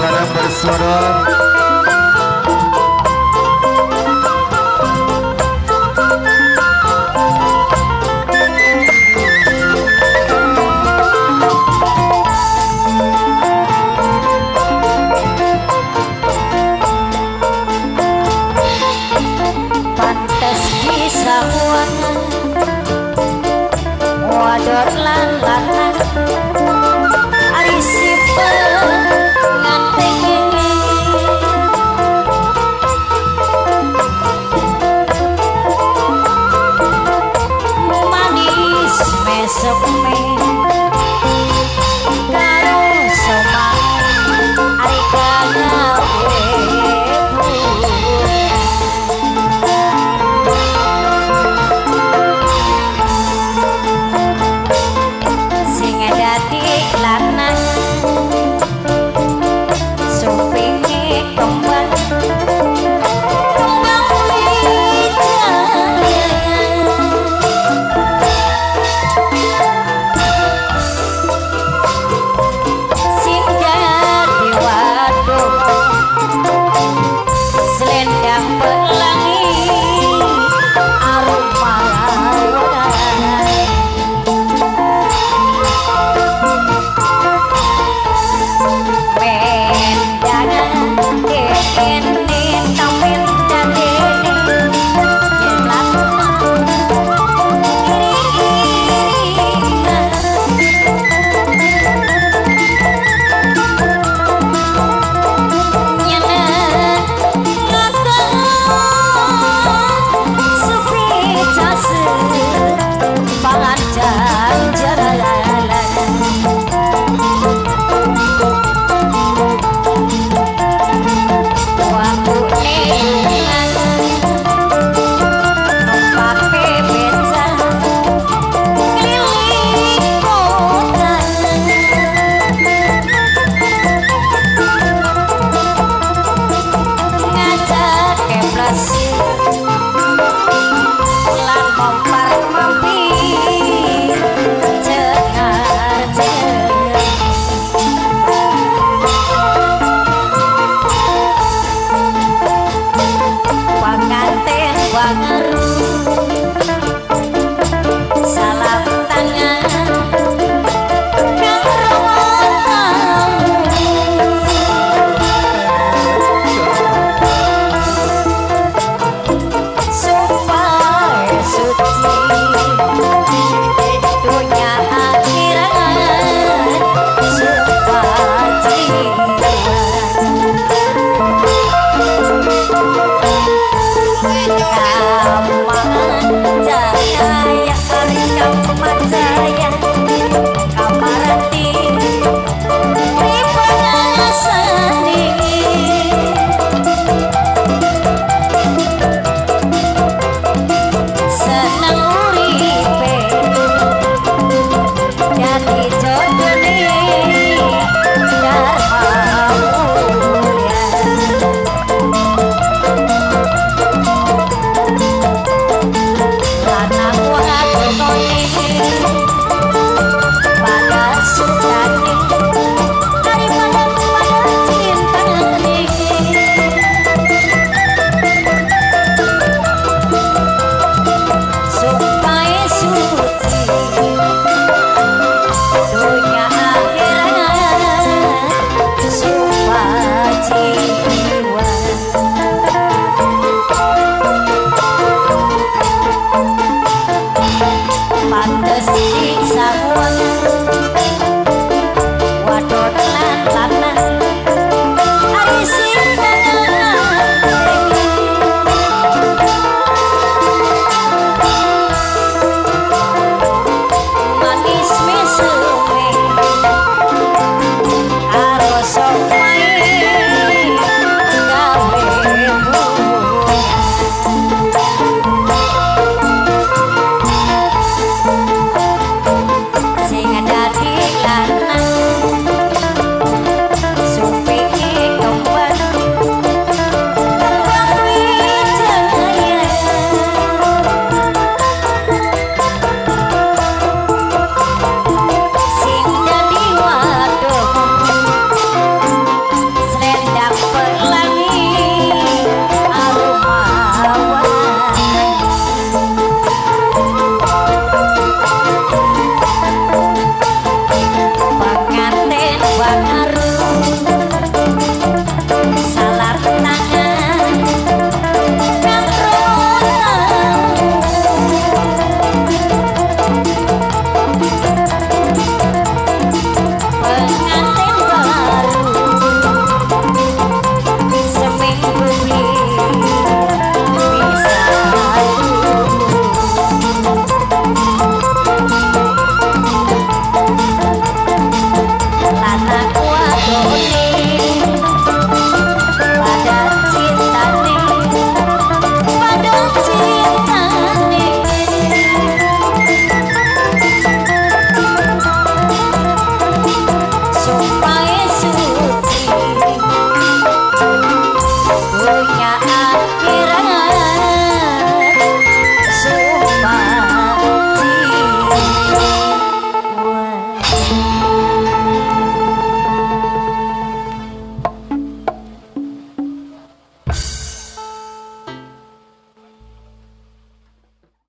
sareng bersuara pantes bisa muangan wador lan lanang ari sipel nganteng manis mesem karo somang ari kagawe sing dadi lanang supinge kembang kembang wijaya sing dadi waduk selendang pelangi aroma lawan pendangan kene tampil dadene jelas nyeneng ngakak sepritase pangancan jaralan waktu nengan numpake beca keliling kota ngajak keplas lan mompar mampir cengar-cengar panganten wangeru salam tangan karo tamu supaya suci dunia akhirat supaya jiwa Kaman Jaya hari Kaman Jaya Kamarati Pripanasani seneng uripe jadi jodone dharma mulia lanang wadone pada sukane daripada cintane supaya suci dunia akhirat supaya jiwa pantes disamuan wadon lan